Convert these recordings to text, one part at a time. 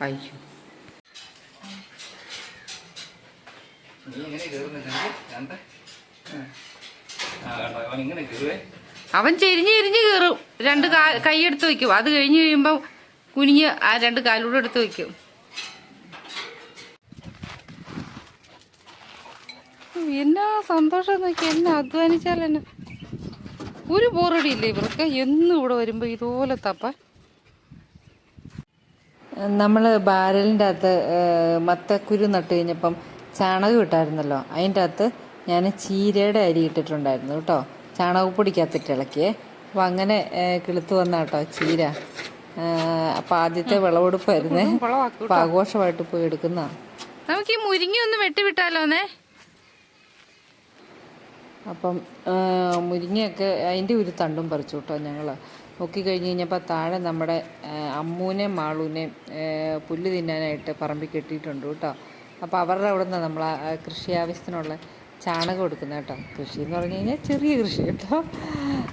അയ്യോ അവൻ ചെരിഞ്ഞ് കയറും. രണ്ട് കൈയെടുത്ത് വയ്ക്കും. അത് കഴിഞ്ഞ് കഴിയുമ്പോൾ കുനിഞ്ഞ് ആ രണ്ട് കാലൂടെ എടുത്ത് വയ്ക്കും. എന്നാ സന്തോഷം നോക്കി, എന്നെ അധ്വാനിച്ചാൽ തന്നെ ഒരു ബോറടിയില്ലേ ഇവർക്ക്. എന്നും ഇവിടെ വരുമ്പോൾ ഇതുപോലെ തപ്പാൻ. നമ്മൾ ബാരലിൻ്റെ അകത്ത് മത്തക്കുരു നട്ട് കഴിഞ്ഞപ്പം ചാണകം ഇട്ടായിരുന്നല്ലോ, അതിൻ്റെ അകത്ത് ഞാൻ ചീരയുടെ അരി ഇട്ടിട്ടുണ്ടായിരുന്നു കേട്ടോ. ചാണകപ്പൊടിക്കകത്തിട്ട് ഇളക്കിയേ. അപ്പം അങ്ങനെ കിളുത്ത് വന്ന കേട്ടോ ചീര. അപ്പം ആദ്യത്തെ വിളവെടുപ്പായിരുന്നേ. അപ്പം ആഘോഷമായിട്ട് പോയി എടുക്കുന്നതാണ്. നമുക്ക് ഈ മുരിങ്ങ ഒന്ന് വെട്ടിവിട്ടാലോന്നേ. അപ്പം മുരിങ്ങയൊക്കെ അതിൻ്റെ ഒരു തണ്ടും പറിച്ചു കേട്ടോ ഞങ്ങൾ. നോക്കിക്കഴിഞ്ഞ് കഴിഞ്ഞപ്പോൾ താഴെ നമ്മുടെ അമ്മൂനെയും മാളൂനെയും പുല്ല് തിന്നാനായിട്ട് പറമ്പിൽ കെട്ടിയിട്ടുണ്ട് കേട്ടോ. അപ്പോൾ അവരുടെ അവിടെ നിന്നാണ് നമ്മൾ കൃഷി ആവശ്യത്തിനുള്ള ചാണകം എടുക്കുന്നത് കേട്ടോ. കൃഷി എന്ന് പറഞ്ഞു കഴിഞ്ഞാൽ ചെറിയ കൃഷി കേട്ടോ.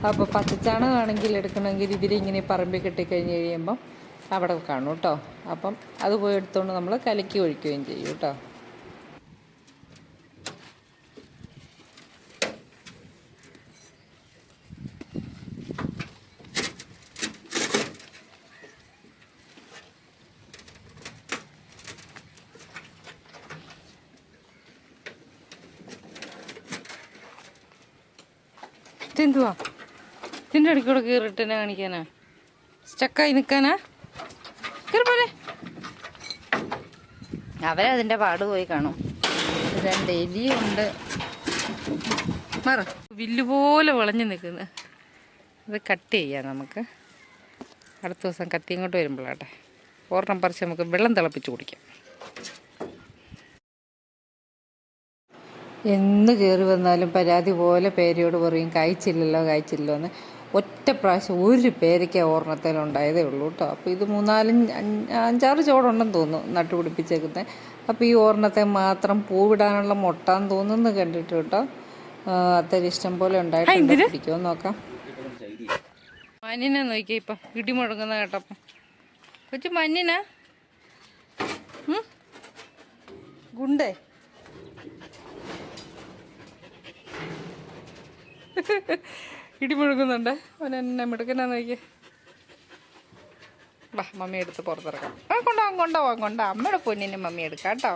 അപ്പോൾ പച്ചച്ചാണകമാണെങ്കിൽ എടുക്കണമെങ്കിൽ ഇവരിങ്ങനെ പറമ്പിൽ കെട്ടിക്കഴിഞ്ഞ് കഴിയുമ്പം അവിടെ കാണും കേട്ടോ. അപ്പം അത് പോയി എടുത്തുകൊണ്ട് നമ്മൾ കലക്കി ഒഴിക്കുകയും ചെയ്യും കേട്ടോ. എന്തുവാ ഇതിൻ്റെ ഇടയ്ക്കൂടെ കയറിട്ട് എന്നെ കാണിക്കാനാ? സ്റ്റക്കായി നിൽക്കാനാ? കയറി പോലെ അവരതിൻ്റെ പാട് പോയി കാണും. രണ്ട് എലിയുണ്ട്. മറ വില്ലുപോലെ വളഞ്ഞു നിൽക്കുന്നത്. ഇത് കട്ട് ചെയ്യാം നമുക്ക്. അടുത്ത ദിവസം കത്തി ഇങ്ങോട്ട് വരുമ്പോഴാട്ടെ ഒരെണ്ണം പറിച്ച് നമുക്ക് വെള്ളം തിളപ്പിച്ച് കുടിക്കാം. എന്ന് കയറി വന്നാലും പരാതി പോലെ പേരയോട് പറയും കായ്ച്ചില്ലല്ലോ എന്ന്. ഒറ്റ പ്രാവശ്യം ഒരു പേരയ്ക്ക ഓർണത്തിലുണ്ടായതേ ഉള്ളൂ കേട്ടോ. അപ്പോൾ ഇത് 5-6 ചോടുണ്ടെന്ന് തോന്നുന്നു നട്ടുപിടിപ്പിച്ചേക്കുന്നത്. അപ്പോൾ ഈ ഓർണത്തെ മാത്രം പൂവിടാനുള്ള മുട്ടാന്ന് തോന്നുന്നു കണ്ടിട്ട് കേട്ടോ. അത്ര ഇഷ്ടം പോലെ ഉണ്ടായിട്ടുണ്ട്. പിടിക്കുമോ നോക്കാം. മഞ്ഞിനെ നോക്കിയാൽ ഇപ്പം ഇടി മുഴങ്ങുന്ന കേട്ടപ്പം കൊച്ചു മഞ്ഞിനാ ഗുണ്ടേ. ഇടി മുഴുകുന്നുണ്ട്. അവൻ എന്നെ മിടുക്കനാന്ന് നോക്കിയേ. വാ മമ്മി എടുത്ത് പുറത്തിറക്കാം. കൊണ്ടാവാം അമ്മയുടെ പൊന്നിനെ മമ്മി എടുക്കാം കേട്ടോ.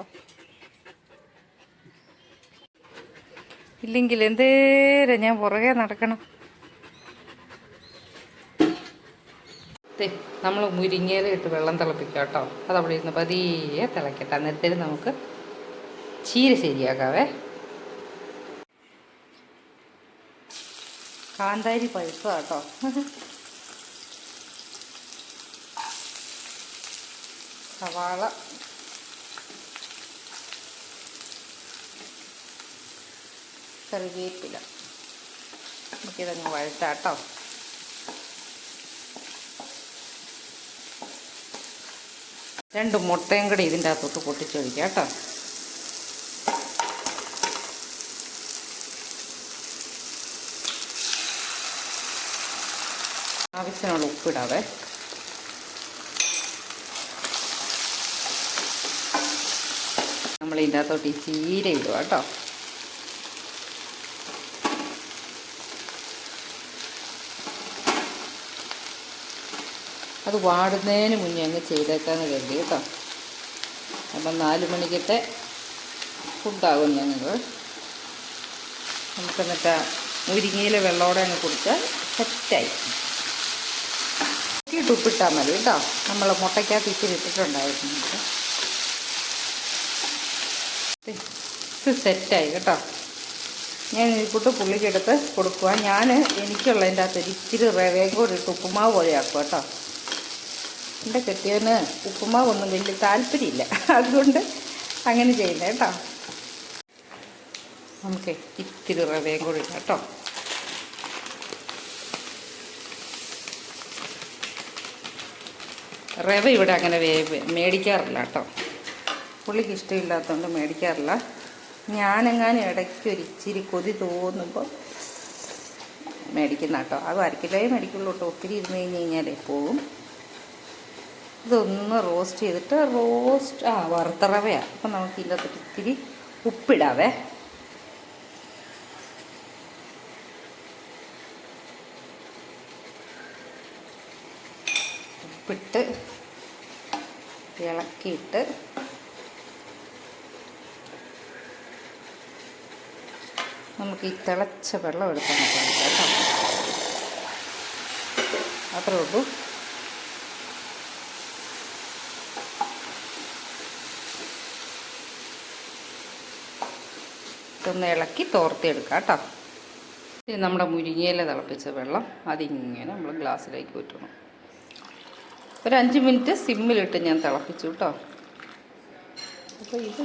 ഇല്ലെങ്കിൽ എന്തേരം ഞാൻ പുറകെ നടക്കണം. നമ്മൾ മുരിങ്ങയില ഇട്ട് വെള്ളം തിളപ്പിക്കാം കേട്ടോ. അതവിടെ ഇരുന്ന് പതിയെ തിളക്കട്ടെ. അന്നേരത്തേന് നമുക്ക് ചീര ശരിയാക്കാവേ. കാന്താരി പഴുത്ത കേട്ടോ. സവാള, കറിവേപ്പില നമുക്കിതങ്ങ് വഴറ്റാട്ടോ. രണ്ട് മുട്ടയും കൂടി ഇതിൻ്റെ അകത്തോട്ട് പൊട്ടിച്ചൊഴിക്കാം കേട്ടോ. ആവശ്യത്തിനുള്ള ഉപ്പിടാവേ. നമ്മൾ ഇതിൻ്റെ അകത്തോട്ട് ഈ ചീര ഇടുക കേട്ടോ. അത് വാടുന്നതിന് മുന്നേ അങ്ങ് ചെയ്തേക്കാന്ന് കരുതി കേട്ടോ. അപ്പം 4 മണിക്കത്തെ ഫുഡാകും ഞങ്ങൾ. നമുക്ക് എന്നിട്ട് മുരിങ്ങയിലെ വെള്ളത്തോടെ അങ്ങ് കുടിച്ചാൽ സെറ്റായി. ഉപ്പിട്ടാൽ മതി കേട്ടോ. നമ്മൾ മുട്ടയ്ക്കകത്ത് ഇച്ചിരി ഇട്ടിട്ടുണ്ടായിരുന്നു. ഇത് സെറ്റായി കേട്ടോ. ഞാൻ ഇതിൽക്കൂട്ട് പുള്ളിക്കെടുത്ത് കൊടുക്കുക. എനിക്കുള്ളതിൻ്റെ അകത്ത് ഇച്ചിരി റവയും കൂടി ഇട്ട് ഉപ്പുമാവ് പോലെ ആക്കുക കേട്ടോ. എൻ്റെ കെട്ടിയവന് ഉപ്പുമാവൊന്നും വലിയ താല്പര്യമില്ല, അതുകൊണ്ട് അങ്ങനെ ചെയ്യുന്നത് കേട്ടോ. നമുക്ക് ഇത്തിരി റവയും കൂടി ഇടാം കേട്ടോ. റവ ഇവിടെ അങ്ങനെ മേടിക്കാറില്ല കേട്ടോ. പുള്ളിക്ക് ഇഷ്ടമില്ലാത്തതുകൊണ്ട് മേടിക്കാറില്ല. ഞാനെങ്ങാനും ഇടയ്ക്ക് ഒരിച്ചിരി കൊതി തോന്നുമ്പോൾ മേടിക്കുന്ന കേട്ടോ. അത് 1 കിലോയെ മേടിക്കുള്ളൂ കേട്ടോ. ഒത്തിരി ഇരുന്ന് കഴിഞ്ഞാലേ പോകും. ഇതൊന്ന് റോസ്റ്റ് ചെയ്തിട്ട് വറുത്ത റവയാണ്. അപ്പം നമുക്ക് ഇതിൻ്റെ ഇത്തിരി ഉപ്പിടാവേ. ഉപ്പിട്ട് ഇളക്കിയിട്ട് നമുക്ക് ഈ തിളച്ച വെള്ളം എടുക്കാൻ പറ്റില്ല കേട്ടോ. അത്രേ ഉള്ളൂ. ഇതൊന്ന് ഇളക്കി തോർത്തിയെടുക്കാം കേട്ടോ. ഇത് നമ്മുടെ മുരിങ്ങയില തിളപ്പിച്ച വെള്ളം അതിങ്ങനെ നമ്മൾ ഗ്ലാസ്സിലേക്ക് ഊറ്റണം. ഒരു 5 മിനിറ്റ് സിമ്മിലിട്ട് ഞാൻ തിളപ്പിച്ചു കേട്ടോ. അപ്പോൾ ഇത്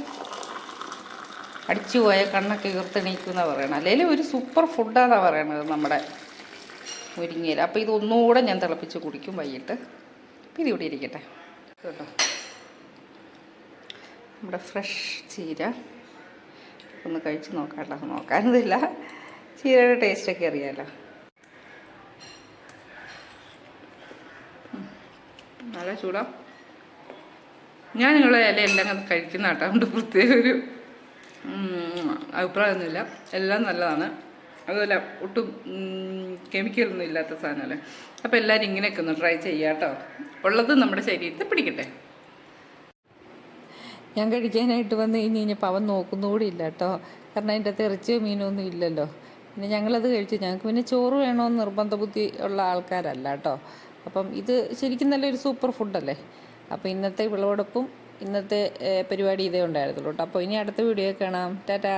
അടിച്ചു പോയ കണ്ണൊക്കെ ഉയർത്തെണീക്കുമെന്നാണ് പറയണത്. അല്ലെങ്കിൽ ഒരു സൂപ്പർ ഫുഡാണെന്നാണ് പറയണത് നമ്മുടെ മുരിങ്ങയില. അപ്പോൾ ഇതൊന്നുകൂടെ ഞാൻ തിളപ്പിച്ച് കുടിക്കും വൈകിട്ട്. അപ്പോൾ ഇതിവിടെ ഇരിക്കട്ടെ കേട്ടോ. നമ്മുടെ ഫ്രഷ് ചീര ഒന്ന് കഴിച്ച് നോക്കാമല്ലോ. നോക്കാനതില്ല, ചീരയുടെ ടേസ്റ്റൊക്കെ അറിയാമല്ലോ. നല്ല ചൂടാ. ഞാൻ നിങ്ങളുടെ ഇലയെല്ലാം കഴിക്കുന്ന കേട്ടോ. അതുകൊണ്ട് പ്രത്യേക ഒരു അഭിപ്രായമൊന്നുമില്ല. എല്ലാം നല്ലതാണ്. അതുപോലെ ഒട്ടും കെമിക്കലൊന്നും ഇല്ലാത്ത സാധനമല്ലേ. അപ്പോൾ എല്ലാവരും ഇങ്ങനെയൊക്കെ ഒന്ന് ട്രൈ ചെയ്യാം കേട്ടോ. ഉള്ളത് നമ്മുടെ ശരീരത്തിൽ പിടിക്കട്ടെ. ഞാൻ കഴിക്കാനായിട്ട് വന്ന് കഴിഞ്ഞപ്പോൾ അവൻ നോക്കുന്നുകൂടി ഇല്ല കേട്ടോ. കാരണം അതിൻ്റെ അകത്ത് ഇറച്ചിയോ മീനോ ഒന്നും ഇല്ലല്ലോ. പിന്നെ ഞങ്ങളത് കഴിച്ചു. ഞങ്ങൾക്ക് പിന്നെ ചോറ് വേണമെന്ന് നിർബന്ധ ബുദ്ധി ഉള്ള ആൾക്കാരല്ല കേട്ടോ. അപ്പം ഇത് ശരിക്കും നല്ലൊരു സൂപ്പർ ഫുഡല്ലേ. അപ്പോൾ ഇന്നത്തെ വിളവെടുപ്പും ഇന്നത്തെ പരിപാടി ഇതേ ഉണ്ടായിരുന്നുള്ളൂ കേട്ടോ. അപ്പോൾ ഇനി അടുത്ത വീഡിയോ കാണാം. ടാറ്റാ.